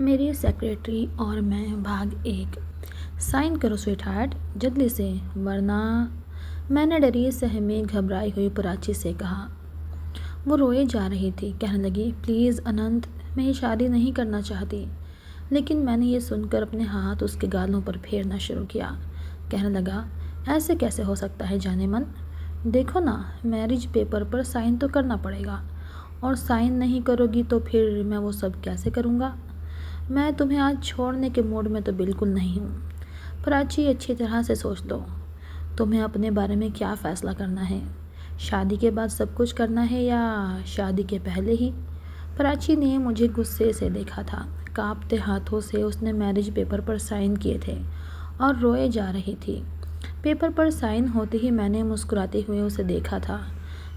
मेरी सेक्रेटरी और मैं भाग एक। साइन करो स्वीटहार्ट, जल्दी से, वरना। मैंने डरी सहमी घबराई हुई प्राची से कहा। वो रोए जा रही थी। कहने लगी, प्लीज़ अनंत, मैं ये शादी नहीं करना चाहती। लेकिन मैंने ये सुनकर अपने हाथ उसके गालों पर फेरना शुरू किया। कहने लगा, ऐसे कैसे हो सकता है जाने मन। देखो ना, मैरिज पेपर पर साइन तो करना पड़ेगा, और साइन नहीं करोगी तो फिर मैं वो सब कैसे करूँगा। मैं तुम्हें आज छोड़ने के मूड में तो बिल्कुल नहीं हूँ। प्राची, अच्छी तरह से सोच लो, तुम्हें अपने बारे में क्या फ़ैसला करना है। शादी के बाद सब कुछ करना है या शादी के पहले ही। प्राची ने मुझे गुस्से से देखा था। कांपते हाथों से उसने मैरिज पेपर पर साइन किए थे और रोए जा रही थी। पेपर पर साइन होते ही मैंने मुस्कुराते हुए उसे देखा था,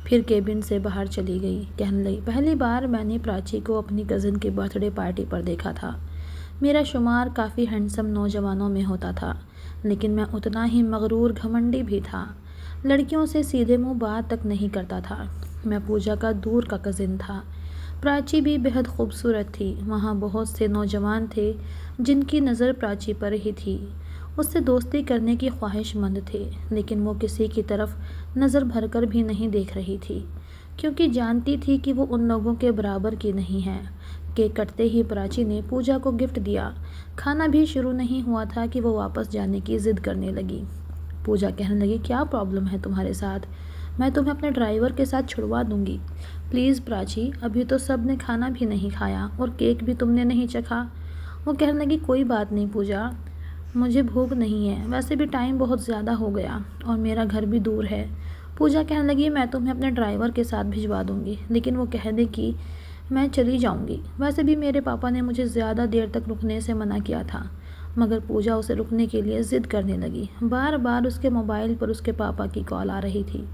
फिर केबिन से बाहर चली गई। कहने लगी, पहली बार मैंने प्राची को अपनी कज़न की बर्थडे पार्टी पर देखा था। मेरा शुमार काफ़ी हैंडसम नौजवानों में होता था, लेकिन मैं उतना ही मगरूर घमंडी भी था। लड़कियों से सीधे मुंह बात तक नहीं करता था। मैं पूजा का दूर का कज़िन था। प्राची भी बेहद खूबसूरत थी। वहाँ बहुत से नौजवान थे जिनकी नज़र प्राची पर ही थी। उससे दोस्ती करने की ख्वाहिशमंद थे, लेकिन वो किसी की तरफ नज़र भरकर भी नहीं देख रही थी, क्योंकि जानती थी कि वो उन लोगों के बराबर की नहीं है। केक कटते ही प्राची ने पूजा को गिफ्ट दिया। खाना भी शुरू नहीं हुआ था कि वो वापस जाने की ज़िद करने लगी। पूजा कहने लगी, क्या प्रॉब्लम है तुम्हारे साथ। मैं तुम्हें अपने ड्राइवर के साथ छुड़वा दूंगी। प्लीज़ प्राची, अभी तो सब ने खाना भी नहीं खाया और केक भी तुमने नहीं चखा। वो कहने लगी, कोई बात नहीं पूजा, मुझे भूख नहीं है, वैसे भी टाइम बहुत ज़्यादा हो गया और मेरा घर भी दूर है। पूजा कहने लगी, मैं तुम्हें अपने ड्राइवर के साथ भिजवा दूंगी, लेकिन वो कह दे कि मैं चली जाऊंगी। वैसे भी मेरे पापा ने मुझे ज़्यादा देर तक रुकने से मना किया था। मगर पूजा उसे रुकने के लिए ज़िद करने लगी। बार बार उसके मोबाइल पर उसके पापा की कॉल आ रही थी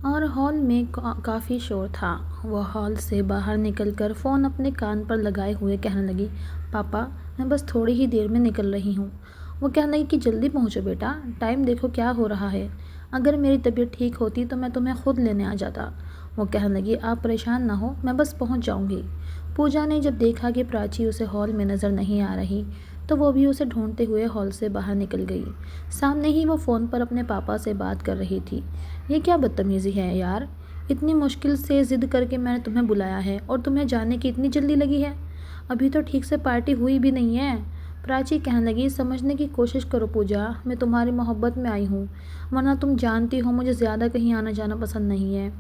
और हॉल में काफ़ी शोर था। वह हॉल से बाहर निकलकर फ़ोन अपने कान पर लगाए हुए कहने लगी, पापा, मैं बस थोड़ी ही देर में निकल रही हूँ। वो कहने लगी कि जल्दी पहुँचो बेटा, टाइम देखो क्या हो रहा है। अगर मेरी तबीयत ठीक होती तो मैं तुम्हें खुद लेने आ जाता। वो कहने लगी, आप परेशान ना हो, मैं बस पहुँच जाऊँगी। पूजा ने जब देखा कि प्राची उसे हॉल में नज़र नहीं आ रही, तो वो भी उसे ढूंढते हुए हॉल से बाहर निकल गई। सामने ही वो फ़ोन पर अपने पापा से बात कर रही थी। ये क्या बदतमीज़ी है यार, इतनी मुश्किल से ज़िद करके मैंने तुम्हें बुलाया है और तुम्हें जाने की इतनी जल्दी लगी है। अभी तो ठीक से पार्टी हुई भी नहीं है। प्राची कहने लगी, समझने की कोशिश करो पूजा, मैं तुम्हारी मोहब्बत में आई हूँ, वरना तुम जानती हो मुझे ज़्यादा कहीं आना जाना पसंद नहीं है।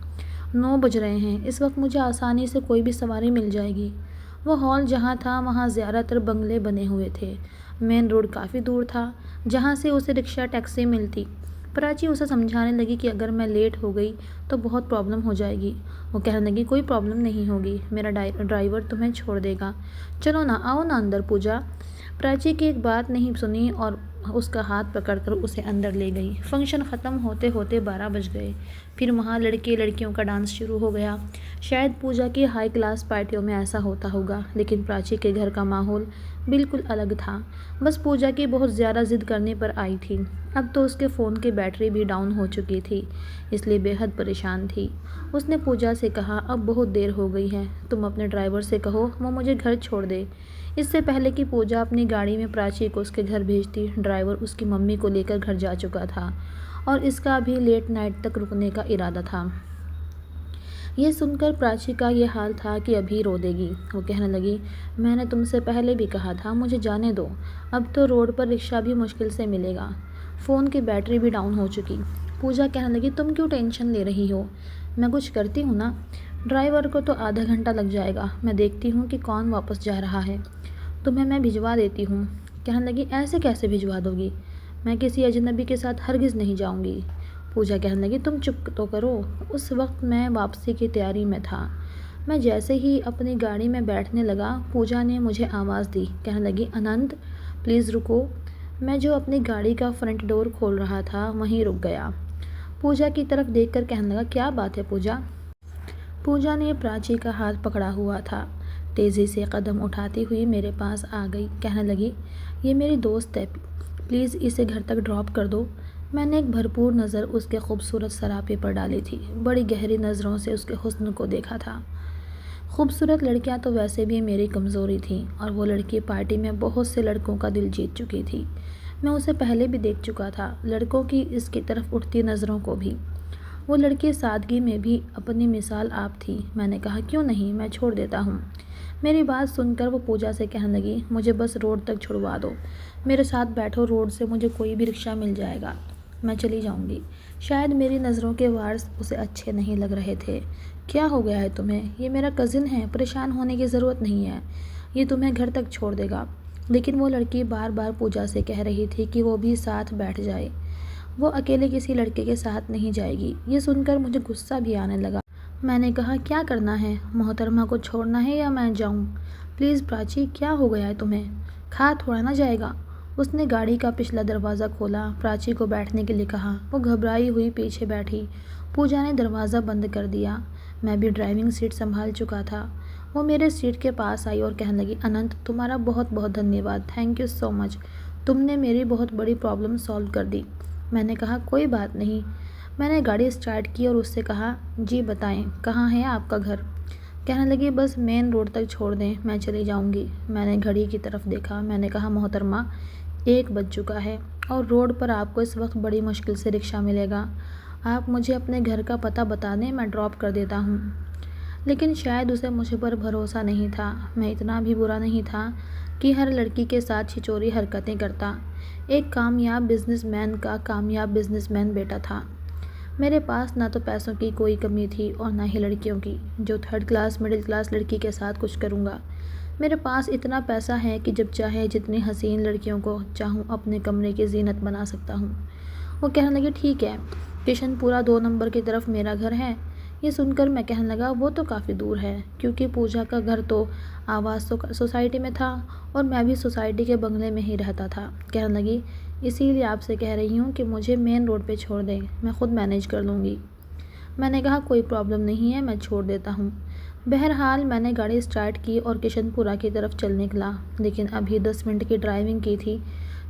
9 बज रहे हैं, इस वक्त मुझे आसानी से कोई भी सवारी मिल जाएगी। वो हॉल जहाँ था वहाँ ज़्यादातर बंगले बने हुए थे। मेन रोड काफ़ी दूर था जहाँ से उसे रिक्शा टैक्सी मिलती। प्राची उसे समझाने लगी कि अगर मैं लेट हो गई तो बहुत प्रॉब्लम हो जाएगी। वो कहने लगी, कोई प्रॉब्लम नहीं होगी, मेरा ड्राइवर तुम्हें छोड़ देगा। चलो ना, आओ ना अंदर। पूजा प्राची की एक बात नहीं सुनी और उसका हाथ पकड़कर उसे अंदर ले गई। फंक्शन ख़त्म होते होते 12 बज गए। फिर वहाँ लड़के लड़कियों का डांस शुरू हो गया। शायद पूजा की हाई क्लास पार्टियों में ऐसा होता होगा, लेकिन प्राची के घर का माहौल बिल्कुल अलग था। बस पूजा की बहुत ज़्यादा ज़िद करने पर आई थी। अब तो उसके फ़ोन की बैटरी भी डाउन हो चुकी थी, इसलिए बेहद परेशान थी। उसने पूजा से कहा, अब बहुत देर हो गई है, तुम अपने ड्राइवर से कहो वो मुझे घर छोड़ दे। इससे पहले कि पूजा अपनी गाड़ी में प्राची को उसके घर भेजती, ड्राइवर उसकी मम्मी को लेकर घर जा चुका था और इसका भी लेट नाइट तक रुकने का इरादा था। ये सुनकर प्राची का ये हाल था कि अभी रो देगी। वो कहने लगी, मैंने तुमसे पहले भी कहा था मुझे जाने दो, अब तो रोड पर रिक्शा भी मुश्किल से मिलेगा, फ़ोन की बैटरी भी डाउन हो चुकी। पूजा कहने लगी, तुम क्यों टेंशन ले रही हो, मैं कुछ करती हूँ ना। ड्राइवर को तो आधा घंटा लग जाएगा, मैं देखती हूँ कि कौन वापस जा रहा है, तुम्हें मैं भिजवा देती हूँ। कहने लगी, ऐसे कैसे भिजवा दोगी, मैं किसी अजनबी के साथ हरगिज़ नहीं जाऊँगी। पूजा कहने लगी, तुम चुप तो करो। उस वक्त मैं वापसी की तैयारी में था। मैं जैसे ही अपनी गाड़ी में बैठने लगा, पूजा ने मुझे आवाज़ दी। कहने लगी, अनंत प्लीज़ रुको। मैं जो अपनी गाड़ी का फ्रंट डोर खोल रहा था वहीं रुक गया। पूजा की तरफ देखकर कहने लगा, क्या बात है पूजा। पूजा ने प्राची का हाथ पकड़ा हुआ था। तेज़ी से कदम उठाती हुई मेरे पास आ गई। कहने लगी, ये मेरी दोस्त है, प्लीज़ इसे घर तक ड्रॉप कर दो। मैंने एक भरपूर नज़र उसके खूबसूरत सरापे पर डाली थी। बड़ी गहरी नज़रों से उसके हुस्न को देखा था। खूबसूरत लड़कियां तो वैसे भी मेरी कमज़ोरी थी और वो लड़की पार्टी में बहुत से लड़कों का दिल जीत चुकी थी। मैं उसे पहले भी देख चुका था, लड़कों की इसकी तरफ उठती नज़रों को भी। वो लड़की सादगी में भी अपनी मिसाल आप थी। मैंने कहा क्यों नहीं, मैं छोड़ देता हूँ। मेरी बात सुनकर वो पूजा से कहने लगी, मुझे बस रोड तक छुड़वा दो, मेरे साथ बैठो, रोड से मुझे कोई भी रिक्शा मिल जाएगा, मैं चली जाऊँगी। शायद मेरी नज़रों के वार उसे अच्छे नहीं लग रहे थे। क्या हो गया है तुम्हें? ये मेरा कज़िन है, परेशान होने की ज़रूरत नहीं है, ये तुम्हें घर तक छोड़ देगा। लेकिन वो लड़की बार बार पूजा से कह रही थी कि वो भी साथ बैठ जाए, वो अकेले किसी लड़के के साथ नहीं जाएगी। ये सुनकर मुझे गुस्सा भी आने लगा। मैंने कहा क्या करना है, मोहतरमा को छोड़ना है या मैं जाऊं? प्लीज़ प्राची, क्या हो गया है तुम्हें? खा थोड़ा ना जाएगा। उसने गाड़ी का पिछला दरवाज़ा खोला, प्राची को बैठने के लिए कहा। वो घबराई हुई पीछे बैठी। पूजा ने दरवाज़ा बंद कर दिया। मैं भी ड्राइविंग सीट संभाल चुका था। वो मेरे सीट के पास आई और कहने लगी, अनंत तुम्हारा बहुत बहुत धन्यवाद, थैंक यू सो मच, तुमने मेरी बहुत बड़ी प्रॉब्लम सॉल्व कर दी। मैंने कहा कोई बात नहीं। मैंने गाड़ी स्टार्ट की और उससे कहा, जी बताएं कहाँ है आपका घर? कहने लगी, बस मेन रोड तक छोड़ दें, मैं चली जाऊंगी। मैंने घड़ी की तरफ देखा। मैंने कहा, मोहतरमा 1 बज चुका है और रोड पर आपको इस वक्त बड़ी मुश्किल से रिक्शा मिलेगा। आप मुझे अपने घर का पता बता दें, मैं ड्रॉप कर देता हूँ। लेकिन शायद उसे मुझ पर भरोसा नहीं था। मैं इतना भी बुरा नहीं था कि हर लड़की के साथ छिचोरी हरकतें करता। एक कामयाब बिजनेसमैन का कामयाब बिजनेसमैन बेटा था। मेरे पास ना तो पैसों की कोई कमी थी और ना ही लड़कियों की, जो 3rd क्लास मिडिल क्लास लड़की के साथ कुछ करूँगा। मेरे पास इतना पैसा है कि जब चाहे जितनी हसीन लड़कियों को चाहूँ अपने कमरे की जीनत बना सकता हूँ। वो कहने लगे, ठीक है, किशनपुरा 2 नंबर की तरफ मेरा घर है। ये सुनकर मैं कहने लगा, वो तो काफ़ी दूर है, क्योंकि पूजा का घर तो आवास सोसाइटी में था और मैं भी सोसाइटी के बंगले में ही रहता था। कहने लगी, इसीलिए आपसे कह रही हूँ कि मुझे मेन रोड पे छोड़ दें, मैं ख़ुद मैनेज कर लूँगी। मैंने कहा कोई प्रॉब्लम नहीं है, मैं छोड़ देता हूँ। बहरहाल मैंने गाड़ी स्टार्ट की और किशनपुरा की तरफ चल निकला। लेकिन अभी 10 मिनट की ड्राइविंग की थी,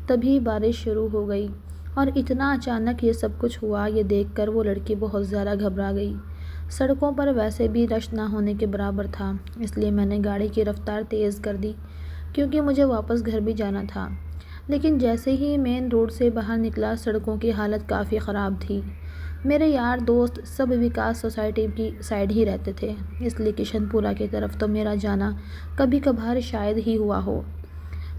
तभी बारिश शुरू हो गई और इतना अचानक ये सब कुछ हुआ, ये देखकर वो लड़की बहुत ज़्यादा घबरा गई। सड़कों पर वैसे भी रश ना होने के बराबर था, इसलिए मैंने गाड़ी की रफ़्तार तेज़ कर दी, क्योंकि मुझे वापस घर भी जाना था। लेकिन जैसे ही मेन रोड से बाहर निकला, सड़कों की हालत काफ़ी ख़राब थी। मेरे यार दोस्त सब विकास सोसाइटी की साइड ही रहते थे, इसलिए किशनपुरा की तरफ तो मेरा जाना कभी कभार शायद ही हुआ हो।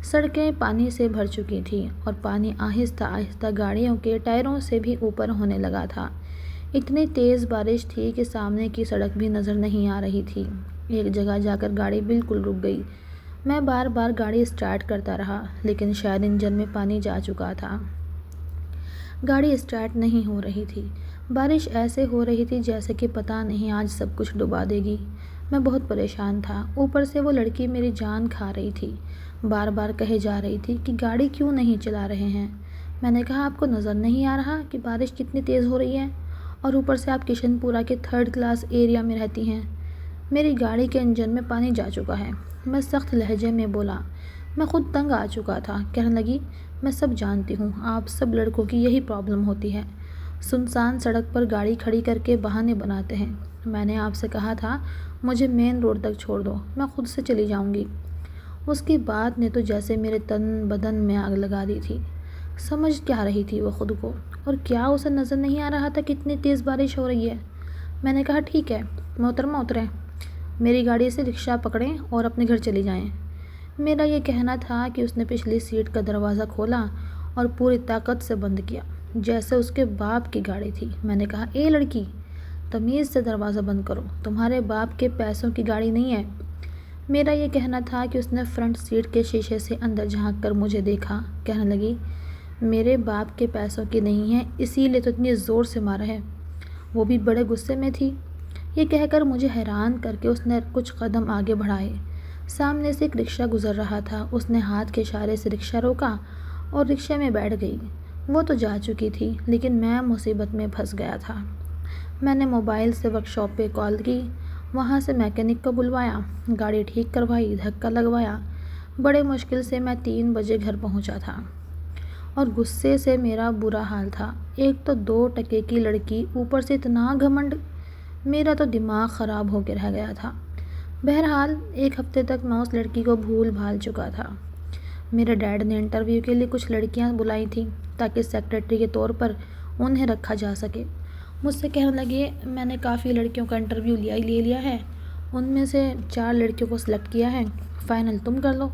सड़कें पानी से भर चुकी थीं और पानी आहिस्ता आहिस्ता गाड़ियों के टायरों से भी ऊपर होने लगा था। इतनी तेज़ बारिश थी कि सामने की सड़क भी नज़र नहीं आ रही थी। एक जगह जाकर गाड़ी बिल्कुल रुक गई। मैं बार बार गाड़ी स्टार्ट करता रहा, लेकिन शायद इंजन में पानी जा चुका था। गाड़ी स्टार्ट नहीं हो रही थी। बारिश ऐसे हो रही थी जैसे कि पता नहीं आज सब कुछ डुबा देगी। मैं बहुत परेशान था। ऊपर से वो लड़की मेरी जान खा रही थी। बार बार कहे जा रही थी कि गाड़ी क्यों नहीं चला रहे हैं। मैंने कहा, आपको नज़र नहीं आ रहा कि बारिश कितनी तेज़ हो रही है? और ऊपर से आप किशनपुरा के 3rd क्लास एरिया में रहती हैं। मेरी गाड़ी के इंजन में पानी जा चुका है। मैं सख्त लहजे में बोला। मैं खुद तंग आ चुका था। कहने लगी, मैं सब जानती हूँ, आप सब लड़कों की यही प्रॉब्लम होती है, सुनसान सड़क पर गाड़ी खड़ी करके बहाने बनाते हैं। मैंने आपसे कहा था मुझे मेन रोड तक छोड़ दो, मैं खुद से चली जाऊँगी। उसकी बात ने तो जैसे मेरे तन बदन में आग लगा दी थी। समझ क्या रही थी वो खुद को, और क्या उसे नज़र नहीं आ रहा था कितनी तेज़ बारिश हो रही है? मैंने कहा, ठीक है मोहतरमा, उतरें, मेरी गाड़ी से रिक्शा पकड़ें और अपने घर चली जाएं। मेरा ये कहना था कि उसने पिछली सीट का दरवाज़ा खोला और पूरी ताकत से बंद किया, जैसे उसके बाप की गाड़ी थी। मैंने कहा, ए लड़की, तमीज़ से दरवाज़ा बंद करो, तुम्हारे बाप के पैसों की गाड़ी नहीं है। मेरा ये कहना था कि उसने फ्रंट सीट के शीशे से अंदर झांक कर मुझे देखा। कहने लगी, मेरे बाप के पैसों की नहीं है, इसीलिए तो इतनी ज़ोर से मारा है। वो भी बड़े गुस्से में थी। ये कहकर मुझे हैरान करके उसने कुछ कदम आगे बढ़ाए। सामने से एक रिक्शा गुजर रहा था। उसने हाथ के इशारे से रिक्शा रोका और रिक्शे में बैठ गई। वो तो जा चुकी थी, लेकिन मैं मुसीबत में फंस गया था। मैंने मोबाइल से वर्कशॉप पे कॉल की, वहाँ से मैकेनिक को बुलवाया, गाड़ी ठीक करवाई, धक्का लगवाया। बड़े मुश्किल से मैं 3 बजे घर पहुँचा था और गुस्से से मेरा बुरा हाल था। एक तो 2 टके की लड़की, ऊपर से इतना घमंड। मेरा तो दिमाग ख़राब होकर रह गया था। बहरहाल 1 हफ्ते तक मैं उस लड़की को भूल भाल चुका था। मेरे डैड ने इंटरव्यू के लिए कुछ लड़कियां बुलाई थीं ताकि सेक्रेटरी के तौर पर उन्हें रखा जा सके। मुझसे कहने लगे, मैंने काफ़ी लड़कियों का इंटरव्यू ले लिया है, उनमें से 4 लड़कियों को सिलेक्ट किया है, फ़ाइनल तुम कर लो।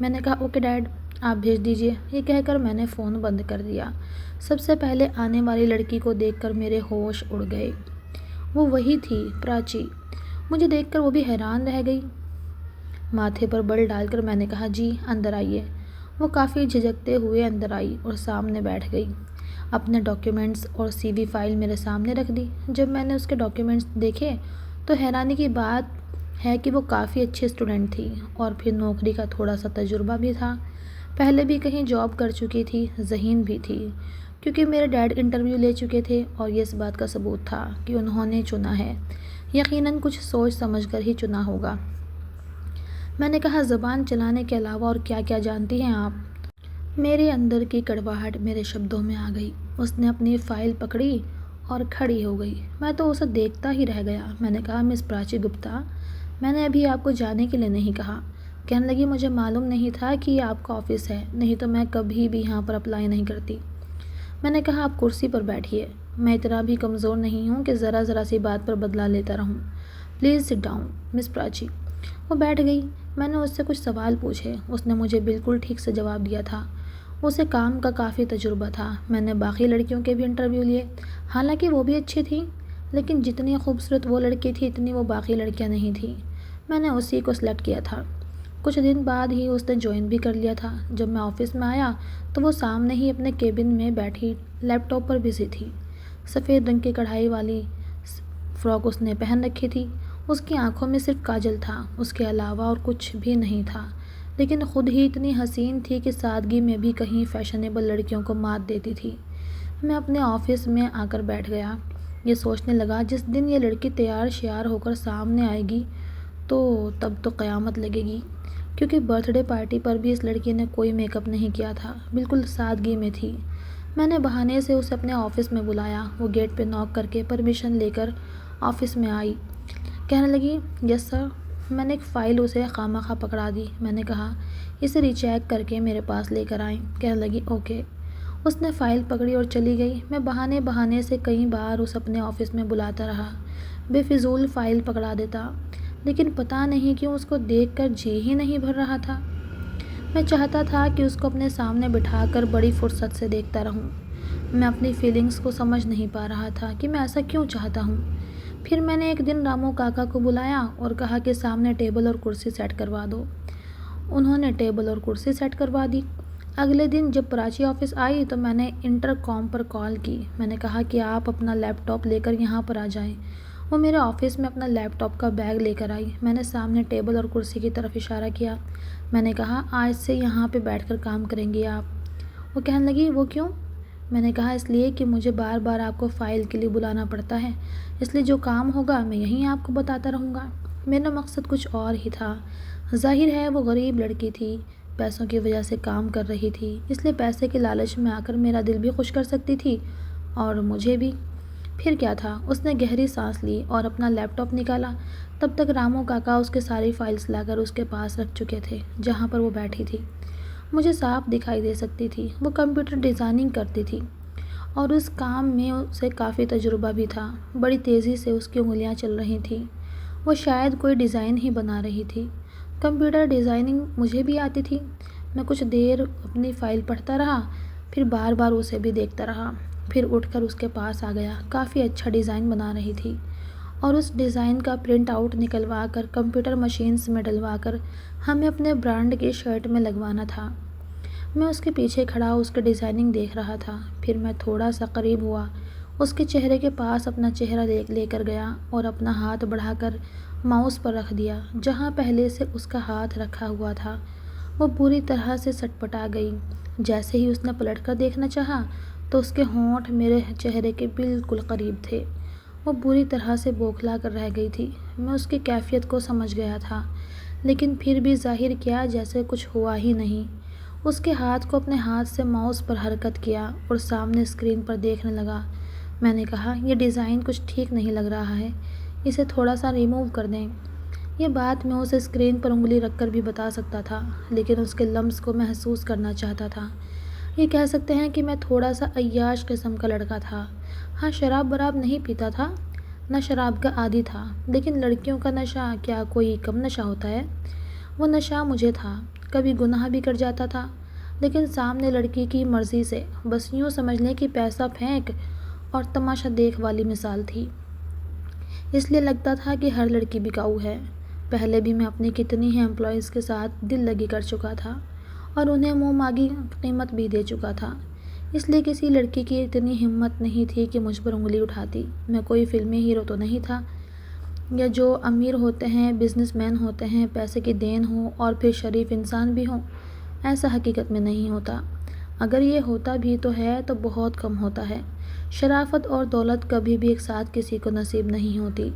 मैंने कहा ओके डैड, आप भेज दीजिए। ये कहकर मैंने फ़ोन बंद कर दिया। सबसे पहले आने वाली लड़की को देखकर मेरे होश उड़ गए। वो वही थी, प्राची। मुझे देखकर वो भी हैरान रह गई। माथे पर बल डालकर मैंने कहा, जी अंदर आइए। वो काफ़ी झिझकते हुए अंदर आई और सामने बैठ गई। अपने डॉक्यूमेंट्स और सीवी फाइल मेरे सामने रख दी। जब मैंने उसके डॉक्यूमेंट्स देखे तो हैरानी की बात है कि वो काफ़ी अच्छी स्टूडेंट थी और फिर नौकरी का थोड़ा सा तजुर्बा भी था। पहले भी कहीं जॉब कर चुकी थी, ज़हीन भी थी, क्योंकि मेरे डैड इंटरव्यू ले चुके थे और ये इस बात का सबूत था कि उन्होंने चुना है। यकीनन कुछ सोच समझकर ही चुना होगा। मैंने कहा, ज़बान चलाने के अलावा और क्या क्या जानती हैं आप? मेरे अंदर की कड़वाहट मेरे शब्दों में आ गई। उसने अपनी फ़ाइल पकड़ी और खड़ी हो गई। मैं तो उसे देखता ही रह गया। मैंने कहा, मिस प्राची गुप्ता, मैंने अभी आपको जाने के लिए नहीं कहा। कहने लगी, मुझे मालूम नहीं था कि ये आपका ऑफिस है, नहीं तो मैं कभी भी यहाँ पर अप्लाई नहीं करती। मैंने कहा, आप कुर्सी पर बैठिए। मैं इतना भी कमज़ोर नहीं हूँ कि ज़रा ज़रा सी बात पर बदला लेता रहूँ। Please sit down miss Prachi. वो बैठ गई। मैंने उससे कुछ सवाल पूछे। उसने मुझे बिल्कुल ठीक से जवाब दिया था। उसे काम का काफ़ी तजुर्बा था। मैंने बाकी लड़कियों के भी इंटरव्यू लिए, हालांकि वो भी अच्छी थी, लेकिन जितनी खूबसूरत वो लड़की थी इतनी वो बाकी लड़कियां नहीं थीं। मैंने उसी को सिलेक्ट किया था। कुछ दिन बाद ही उसने ज्वाइन भी कर लिया था। जब मैं ऑफिस में आया तो वो सामने ही अपने केबिन में बैठी लैपटॉप पर बिजी थी। सफ़ेद रंग की कढ़ाई वाली फ़्रॉक उसने पहन रखी थी। उसकी आंखों में सिर्फ काजल था, उसके अलावा और कुछ भी नहीं था, लेकिन ख़ुद ही इतनी हसीन थी कि सादगी में भी कहीं फ़ैशनेबल लड़कियों को मात देती थी। मैं अपने ऑफिस में आकर बैठ गया। ये सोचने लगा, जिस दिन ये लड़की तैयार श्यार होकर सामने आएगी तो तब तो क़यामत लगेगी, क्योंकि बर्थडे पार्टी पर भी इस लड़की ने कोई मेकअप नहीं किया था, बिल्कुल सादगी में थी। मैंने बहाने से उसे अपने ऑफिस में बुलाया। वो गेट पे नॉक करके परमिशन लेकर ऑफिस में आई। कहने लगी, यस सर। मैंने एक फ़ाइल उसे खामखा पकड़ा दी। मैंने कहा, इसे रीचेक करके मेरे पास लेकर आएँ। कहने लगी, ओके। उसने फ़ाइल पकड़ी और चली गई। मैं बहाने बहाने से कई बार उसे अपने ऑफिस में बुलाता रहा, बेफिजूल फ़ाइल पकड़ा देता, लेकिन पता नहीं क्यों उसको देखकर जी ही नहीं भर रहा था। मैं चाहता था कि उसको अपने सामने बिठाकर बड़ी फुर्सत से देखता रहूं। मैं अपनी फीलिंग्स को समझ नहीं पा रहा था कि मैं ऐसा क्यों चाहता हूँ। फिर मैंने एक दिन रामू काका को बुलाया और कहा कि सामने टेबल और कुर्सी सेट करवा दो। उन्होंने टेबल और कुर्सी सेट करवा दी। अगले दिन जब प्राची ऑफिस आई तो मैंने इंटरकॉम पर कॉल की। मैंने कहा कि आप अपना लैपटॉप लेकर यहाँ पर आ जाएं। वो मेरे ऑफिस में अपना लैपटॉप का बैग लेकर आई। मैंने सामने टेबल और कुर्सी की तरफ इशारा किया। मैंने कहा, आज से यहाँ पे बैठकर काम करेंगी आप। वो कहने लगी, वो क्यों? मैंने कहा, इसलिए कि मुझे बार बार आपको फ़ाइल के लिए बुलाना पड़ता है, इसलिए जो काम होगा मैं यहीं आपको बताता रहूँगा। मेरा मकसद कुछ और ही था। जाहिर है वो गरीब लड़की थी, पैसों की वजह से काम कर रही थी, इसलिए पैसे के लालच में आकर मेरा दिल भी खुश कर सकती थी और मुझे भी। फिर क्या था, उसने गहरी सांस ली और अपना लैपटॉप निकाला। तब तक रामू काका उसके सारी फाइल्स लाकर उसके पास रख चुके थे, जहाँ पर वो बैठी थी। मुझे साफ दिखाई दे सकती थी। वो कंप्यूटर डिज़ाइनिंग करती थी और उस काम में उसे काफ़ी तजुर्बा भी था। बड़ी तेज़ी से उसकी उंगलियां चल रही थीं। वो शायद कोई डिज़ाइन ही बना रही थी। कंप्यूटर डिज़ाइनिंग मुझे भी आती थी। मैं कुछ देर अपनी फ़ाइल पढ़ता रहा, फिर बार बार उसे भी देखता रहा। फिर उठकर उसके पास आ गया। काफ़ी अच्छा डिज़ाइन बना रही थी और उस डिज़ाइन का प्रिंट आउट निकलवा कर कंप्यूटर मशीन्स में डलवा कर हमें अपने ब्रांड की शर्ट में लगवाना था। मैं उसके पीछे खड़ा उसके डिज़ाइनिंग देख रहा था। फिर मैं थोड़ा सा करीब हुआ, उसके चेहरे के पास अपना चेहरा लेकर गया और अपना हाथ बढ़ाकर माउस पर रख दिया जहाँ पहले से उसका हाथ रखा हुआ था। वो पूरी तरह से सटपटा गई। जैसे ही उसने पलट कर देखना चाहा तो उसके होंठ मेरे चेहरे के बिल्कुल करीब थे। वो बुरी तरह से बौखला कर रह गई थी। मैं उसकी कैफियत को समझ गया था, लेकिन फिर भी जाहिर किया जैसे कुछ हुआ ही नहीं। उसके हाथ को अपने हाथ से माउस पर हरकत किया और सामने स्क्रीन पर देखने लगा। मैंने कहा, यह डिज़ाइन कुछ ठीक नहीं लग रहा है, इसे थोड़ा सा रिमूव कर दें। ये बात मैं उसे स्क्रीन पर उंगली रखकर भी बता सकता था, लेकिन उसके लम्स को महसूस करना चाहता था। ये कह सकते हैं कि मैं थोड़ा सा अय्याश किस्म का लड़का था। हाँ, शराब वराब नहीं पीता था, न शराब का आदी था, लेकिन लड़कियों का नशा क्या कोई कम नशा होता है? वो नशा मुझे था। कभी गुनाह भी कर जाता था, लेकिन सामने लड़की की मर्ज़ी से, बस यूँ समझ लें कि पैसा फेंक और तमाशा देख वाली मिसाल थी। इसलिए लगता था कि हर लड़की बिकाऊ है। पहले भी मैं अपनी कितनी ही एम्प्लॉयज़ के साथ दिल लगी कर चुका था और उन्हें मुँह मांगी कीमत भी दे चुका था। इसलिए किसी लड़की की इतनी हिम्मत नहीं थी कि मुझ पर उंगली उठाती। मैं कोई फिल्मी हीरो तो नहीं था, या जो अमीर होते हैं, बिजनेसमैन होते हैं, पैसे की देन हो और फिर शरीफ इंसान भी हों। ऐसा हकीकत में नहीं होता। अगर ये होता भी तो है तो बहुत कम होता है। शराफत और दौलत कभी भी एक साथ किसी को नसीब नहीं होती।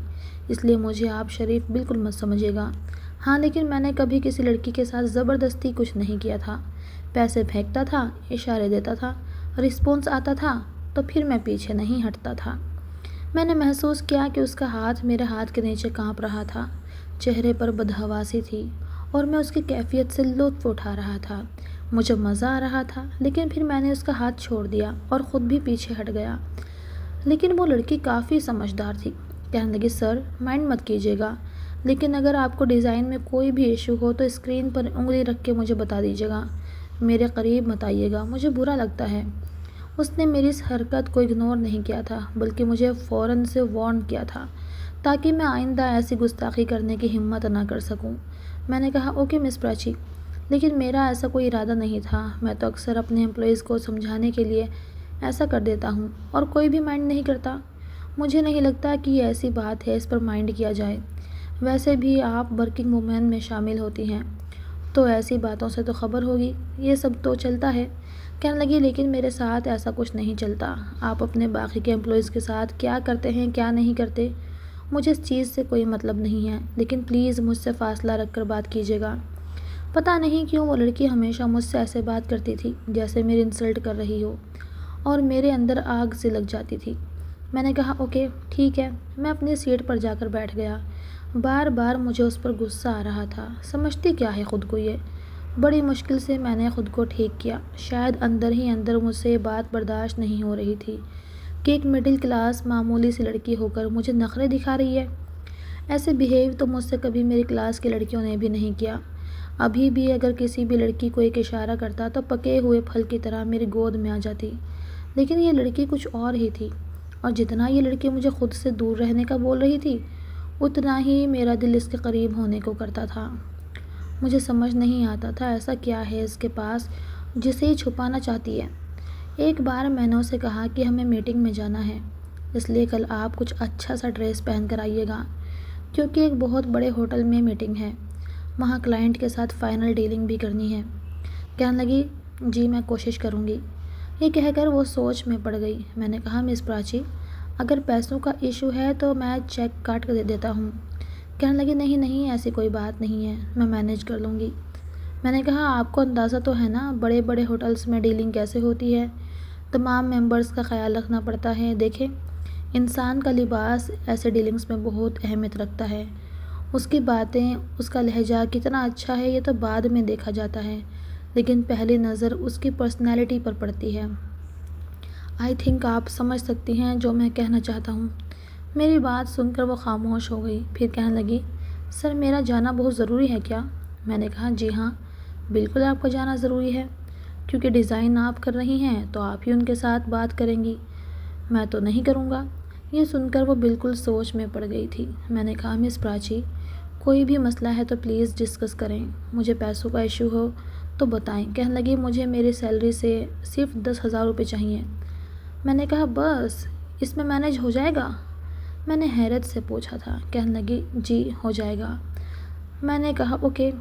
इसलिए मुझे आप शरीफ बिल्कुल मत समझिएगा। हाँ, लेकिन मैंने कभी किसी लड़की के साथ ज़बरदस्ती कुछ नहीं किया था। पैसे फेंकता था, इशारे देता था, रिस्पॉन्स आता था तो फिर मैं पीछे नहीं हटता था। मैंने महसूस किया कि उसका हाथ मेरे हाथ के नीचे कांप रहा था। चेहरे पर बदहवासी थी और मैं उसकी कैफियत से लुत्फ़ उठा रहा था। मुझे मज़ा आ रहा था, लेकिन फिर मैंने उसका हाथ छोड़ दिया और ख़ुद भी पीछे हट गया। लेकिन वो लड़की काफ़ी समझदार थी। कहने लगी, सर माइंड मत कीजिएगा, लेकिन अगर आपको डिज़ाइन में कोई भी इशू हो तो स्क्रीन पर उंगली रख के मुझे बता दीजिएगा। मेरे करीब मत आइएगा, मुझे बुरा लगता है। उसने मेरी इस हरकत को इग्नोर नहीं किया था, बल्कि मुझे फ़ौरन से वार्न किया था, ताकि मैं आइंदा ऐसी गुस्ताखी करने की हिम्मत ना कर सकूं। मैंने कहा, ओके मिस प्राची, लेकिन मेरा ऐसा कोई इरादा नहीं था। मैं तो अक्सर अपने एम्प्लॉयज़ को समझाने के लिए ऐसा कर देता हूँ और कोई भी माइंड नहीं करता। मुझे नहीं लगता कि ये ऐसी बात है इस पर माइंड किया जाए। वैसे भी आप वर्किंग वुमेन में शामिल होती हैं, तो ऐसी बातों से तो ख़बर होगी। ये सब तो चलता है। कहने लगी, लेकिन मेरे साथ ऐसा कुछ नहीं चलता। आप अपने बाकी के एम्प्लॉयज़ के साथ क्या करते हैं क्या नहीं करते, मुझे इस चीज़ से कोई मतलब नहीं है, लेकिन प्लीज़ मुझसे फ़ासला रख कर बात कीजिएगा। पता नहीं क्यों वो लड़की हमेशा मुझसे ऐसे बात करती थी जैसे मेरी इंसल्ट कर रही हो, और मेरे अंदर आग सी लग जाती थी। मैंने कहा, ओके ठीक है। मैं अपनी सीट पर जाकर बैठ गया। बार बार मुझे उस पर गुस्सा आ रहा था। समझती क्या है ख़ुद को ये। बड़ी मुश्किल से मैंने ख़ुद को ठीक किया। शायद अंदर ही अंदर मुझसे ये बात बर्दाश्त नहीं हो रही थी कि एक मिडिल क्लास मामूली सी लड़की होकर मुझे नखरे दिखा रही है। ऐसे बिहेव तो मुझसे कभी मेरी क्लास की लड़कियों ने भी नहीं किया। अभी भी अगर किसी भी लड़की को एक इशारा करता तो पके हुए फल की तरह मेरी गोद में आ जाती। लेकिन ये लड़की कुछ और ही थी, और जितना ये लड़की मुझे खुद से दूर रहने का बोल रही थी, उतना ही मेरा दिल इसके करीब होने को करता था। मुझे समझ नहीं आता था ऐसा क्या है इसके पास जिसे ये छुपाना चाहती है। एक बार मैंने उसे कहा कि हमें मीटिंग में जाना है, इसलिए कल आप कुछ अच्छा सा ड्रेस पहन कर आइएगा, क्योंकि एक बहुत बड़े होटल में मीटिंग है। वहाँ क्लाइंट के साथ फाइनल डीलिंग भी करनी है। कहने लगी, जी मैं कोशिश करूँगी। ये कहकर वो सोच में पड़ गई। मैंने कहा, मिस प्राची, अगर पैसों का इशू है तो मैं चेक काट कर दे देता हूँ। कहने लगी, नहीं नहीं, ऐसी कोई बात नहीं है, मैं मैनेज कर लूँगी। मैंने कहा, आपको अंदाज़ा तो है ना बड़े बड़े होटल्स में डीलिंग कैसे होती है। तमाम मेंबर्स का ख्याल रखना पड़ता है। देखें, इंसान का लिबास ऐसे डीलिंग्स में बहुत अहमियत रखता है। उसकी बातें, उसका लहजा कितना अच्छा है ये तो बाद में देखा जाता है, लेकिन पहली नज़र उसकी पर्सनैलिटी पर पड़ती है। आई थिंक आप समझ सकती हैं जो मैं कहना चाहता हूँ। मेरी बात सुनकर वो खामोश हो गई। फिर कहने लगी, सर मेरा जाना बहुत ज़रूरी है क्या? मैंने कहा, जी हाँ, बिल्कुल आपका जाना ज़रूरी है, क्योंकि डिज़ाइन आप कर रही हैं तो आप ही उनके साथ बात करेंगी, मैं तो नहीं करूँगा। ये सुनकर वो बिल्कुल सोच में पड़ गई थी। मैंने कहा, मिस प्राची, कोई भी मसला है तो प्लीज़ डिस्कस करें। मुझे पैसों का इशू हो तो बताएं। कहने लगी, मुझे मेरी सैलरी से सिर्फ 10,000 रुपये चाहिए। मैंने कहा, बस इसमें मैनेज हो जाएगा? मैंने हैरत से पूछा था। कहने लगी, जी हो जाएगा। मैंने कहा, ओके।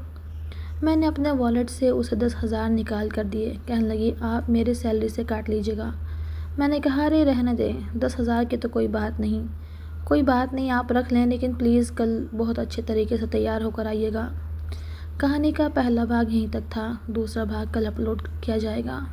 मैंने अपने वॉलेट से उसे 10,000 निकाल कर दिए। कहने लगी, आप मेरी सैलरी से काट लीजिएगा। मैंने कहा, अरे रहने दें, 10,000 की तो कोई बात नहीं। कोई बात नहीं, आप रख लें, लेकिन प्लीज़ कल बहुत अच्छे तरीके से तैयार होकर आइएगा। कहानी का पहला भाग यहीं तक था, दूसरा भाग कल अपलोड किया जाएगा।